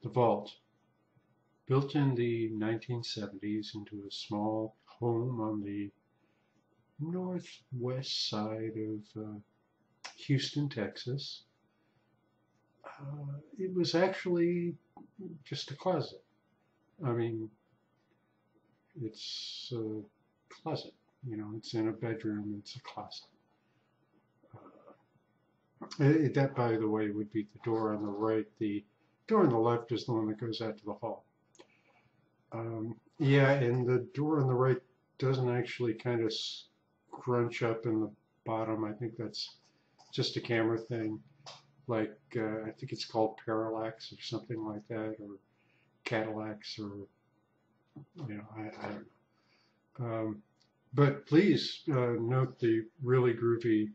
The vault, built in the 1970s into a small home on the northwest side of Houston, Texas. It was actually just a closet. I mean, it's a closet. You know, it's in a bedroom. It's a closet. That, by the way, would be the door on the right. The door on the left is the one that goes out to the hall. Yeah, and the door on the right doesn't actually kind of scrunch up in the bottom. I think that's just a camera thing. Like, I think it's called parallax or something like that, or Cadillacs, or, I don't know. But please note the really groovy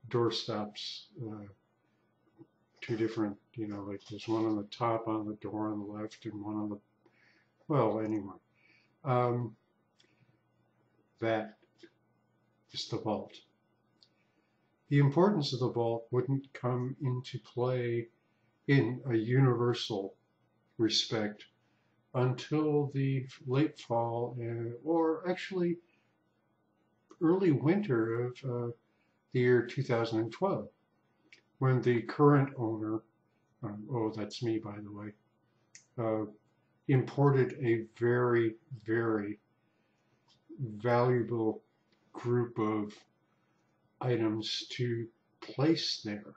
doorstops. Two different, like there's one on the top on the door on the left and one on the, well, anyway. That is the vault. The importance of the vault wouldn't come into play in a universal respect until the late fall or actually early winter of the year 2012, when the current owner, oh, that's me, by the way, imported a very, very valuable group of items to place there.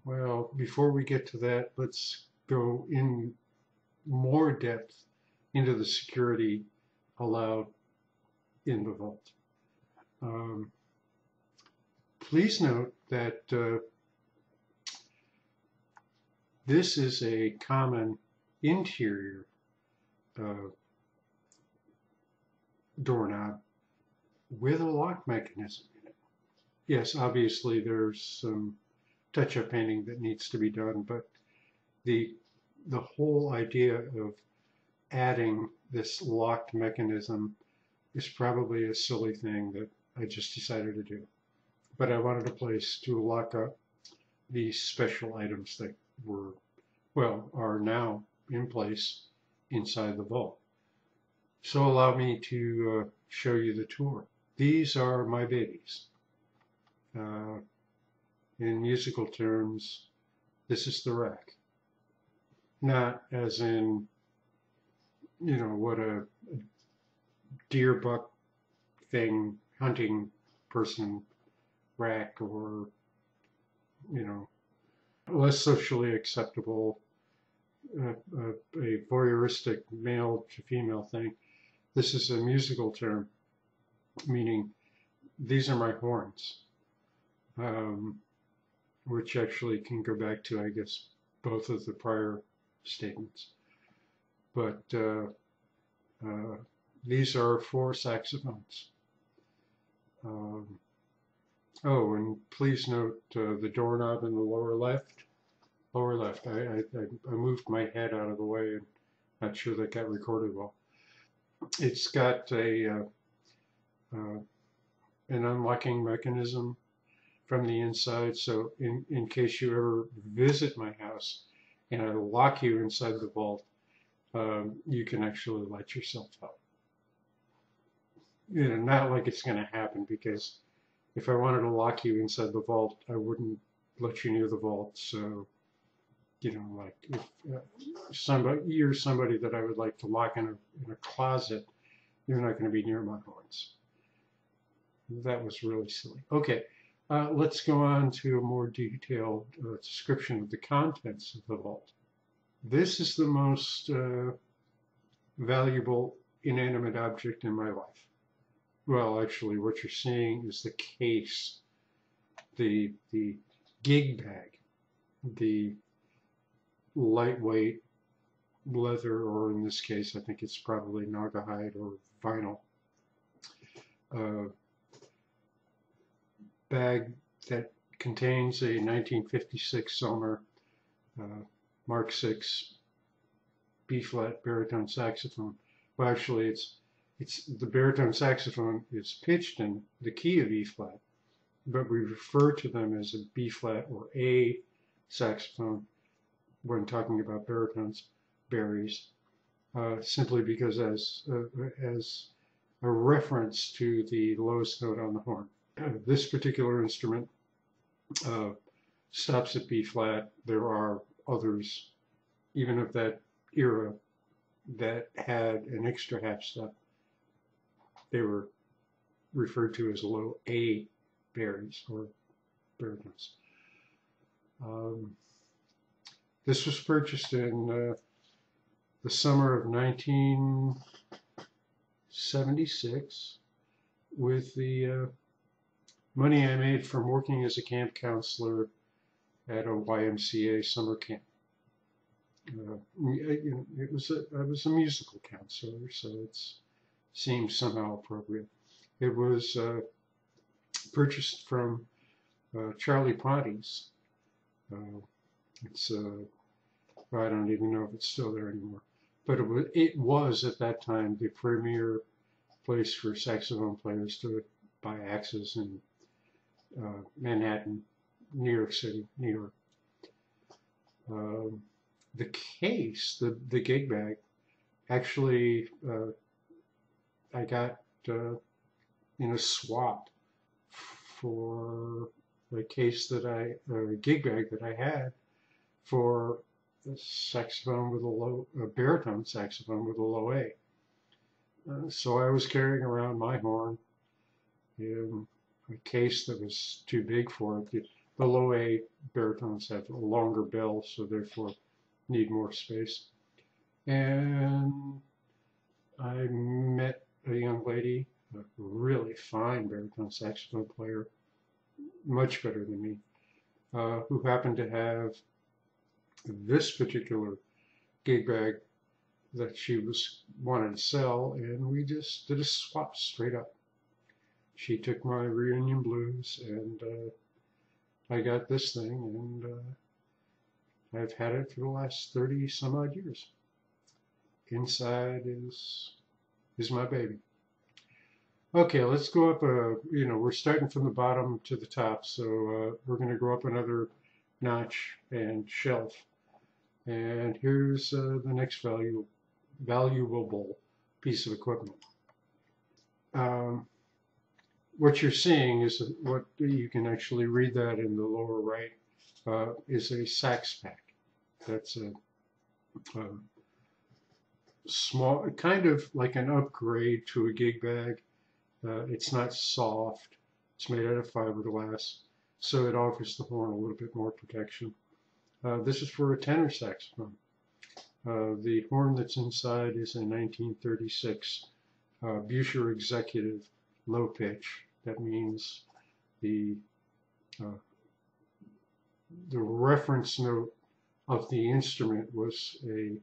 Well, before we get to that, let's go in more depth into the security allowed in the vault. Please note that this is a common interior doorknob with a lock mechanism in it. Yes, obviously there's some touch-up painting that needs to be done, but the whole idea of adding this locked mechanism is probably a silly thing that I just decided to do. But I wanted a place to lock up these special items that were, well, are now in place inside the vault. So allow me to show you the tour. These are my babies. In musical terms, this is the rack. Not as in, what a deer buck thing, hunting person rack, or, less socially acceptable, a voyeuristic male to female thing. This is a musical term, meaning these are my horns, which actually can go back to, I guess, both of the prior statements. But these are 4 saxophones. Oh, and please note the doorknob in the lower left. I moved my head out of the way and not sure that got recorded well. It's got an unlocking mechanism from the inside, so in case you ever visit my house and I lock you inside the vault, you can actually let yourself out. Not like it's going to happen, because if I wanted to lock you inside the vault, I wouldn't let you near the vault. So, like if you're somebody that I would like to lock in a closet, you're not going to be near my horns. That was really silly. Okay, let's go on to a more detailed description of the contents of the vault. This is the most valuable inanimate object in my life. Well, actually, what you're seeing is the case, the gig bag, the lightweight leather, or in this case, I think it's probably naugahyde or vinyl bag that contains a 1956 Sommer Mark VI B-flat baritone saxophone. Well, actually, it's the baritone saxophone is pitched in the key of E-flat, but we refer to them as a B-flat or A saxophone when talking about baritones, berries, simply because as a reference to the lowest note on the horn. This particular instrument uh, stops at B flat. There are others, even of that era, that had an extra half step. They were referred to as low A berries or baritones. Um, this was purchased in the summer of 1976 with the money I made from working as a camp counselor at a YMCA summer camp. It was I was a musical counselor, so it seemed somehow appropriate. It was purchased from Charlie Ponti's. It's I don't even know if it's still there anymore, but it was at that time the premier place for saxophone players to buy axes in Manhattan, New York City, New York. The case, the gig bag, actually I got swapped for a case that a gig bag that I had for a saxophone with a baritone saxophone with a low A. So I was carrying around my horn in a case that was too big for it. The low A baritones have a longer bill, so therefore need more space. And I met a young lady, a really fine baritone saxophone player, much better than me, who happened to have this particular gig bag that she wanted to sell, and we just did a swap straight up. She took my Reunion Blues, and I got this thing, and I've had it for the last 30 some odd years. Inside is my baby. Okay, let's go up. We're starting from the bottom to the top, so we're going to go up another notch and shelf. And here's the next valuable piece of equipment. What you're seeing is what you can actually read that in the lower right is a sax pack. That's a small, kind of like an upgrade to a gig bag. It's not soft. It's made out of fiberglass, so it offers the horn a little bit more protection. This is for a tenor saxophone. The horn that's inside is a 1936 Buescher Executive low pitch. That means the reference note of the instrument was an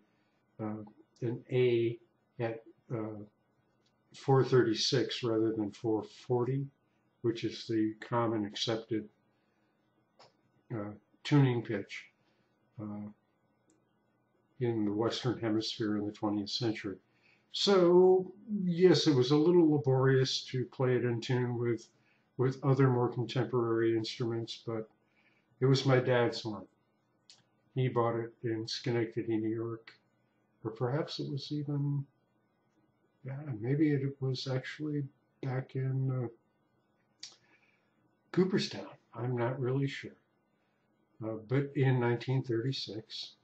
A at 436 rather than 440, which is the common accepted tuning pitch in the Western Hemisphere in the 20th century. So yes, it was a little laborious to play it in tune with other more contemporary instruments, but it was my dad's one. He bought it in Schenectady, New York, or perhaps it was even, maybe it was actually back in Cooperstown. I'm not really sure. But in 1936,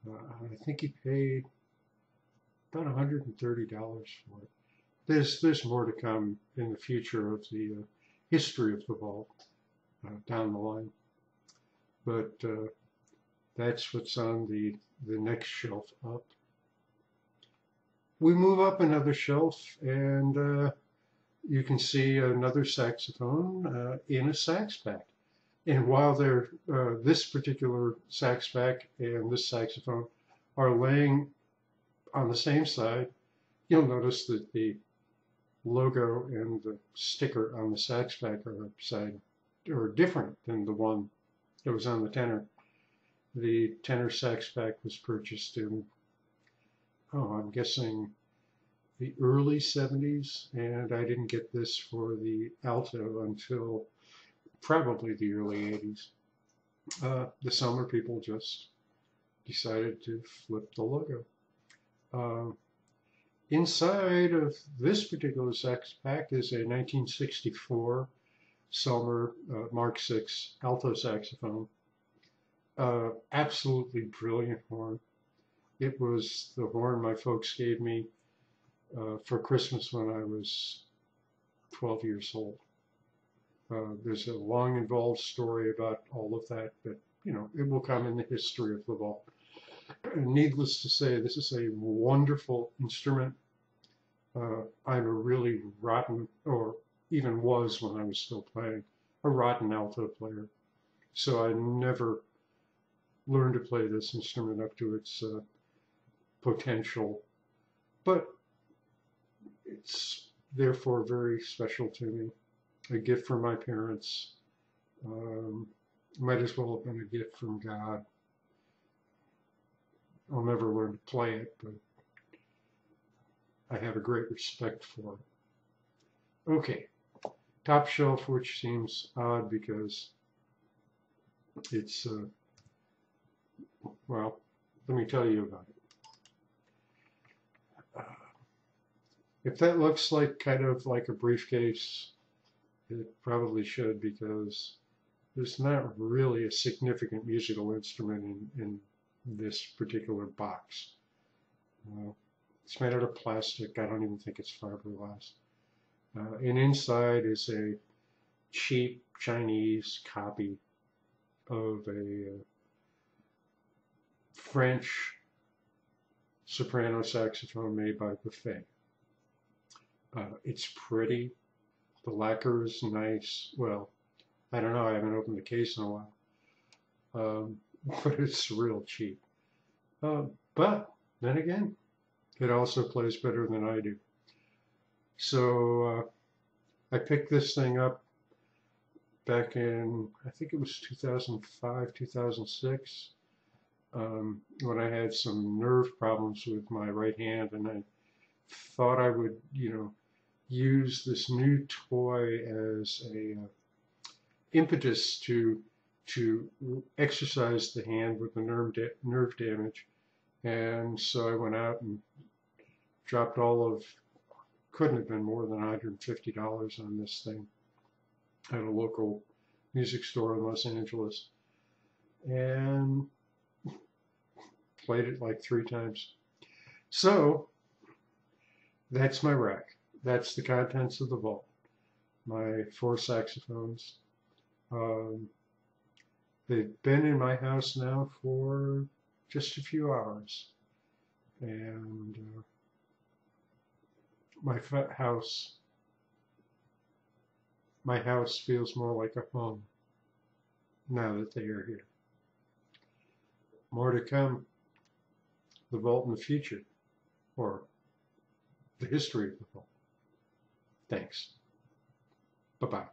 I think he paid about $130 for it. There's more to come in the future of the history of the vault down the line. But that's what's on the next shelf up. We move up another shelf, and you can see another saxophone in a sax pack. And while this particular sax pack and this saxophone are laying on the same side, you'll notice that the logo and the sticker on the sax pack are different than the one that was on the tenor. The tenor sax pack was purchased in, I'm guessing the early 70s, and I didn't get this for the alto until probably the early 80s. the Selmer people just decided to flip the logo. Uh, Inside of this particular sax pack is a 1964 Selmer Mark VI alto saxophone. Absolutely brilliant horn. It was the horn my folks gave me for Christmas when I was 12 years old. There's a long involved story about all of that, but it will come in the history of the vault. Needless to say, this is a wonderful instrument. I'm a really rotten, or even was when I was still playing, a rotten alto player. So I never learned to play this instrument up to its potential, but it's therefore very special to me. A gift from my parents. Might as well have been a gift from God. I'll never learn to play it, but I have a great respect for it. Okay, top shelf, which seems odd because it's, well, let me tell you about it. If that looks like kind of like a briefcase, it probably should, because there's not really a significant musical instrument in this particular box. It's made out of plastic. I don't even think it's fiberglass. And inside is a cheap Chinese copy of a French soprano saxophone made by Buffet. It's pretty. The lacquer is nice. Well, I don't know. I haven't opened the case in a while. But it's real cheap. But then again, it also plays better than I do. So I picked this thing up back in, I think it was 2005, 2006, when I had some nerve problems with my right hand, and I thought I would, use this new toy as a impetus to exercise the hand with the nerve damage. And so I went out and dropped couldn't have been more than $150 on this thing at a local music store in Los Angeles, and played it like 3 times. So that's my rack. That's the contents of the vault. My 4 saxophones. They've been in my house now for just a few hours, and my house feels more like a home now that they are here. More to come. The vault in the future, or the history of the vault. Thanks. Bye-bye.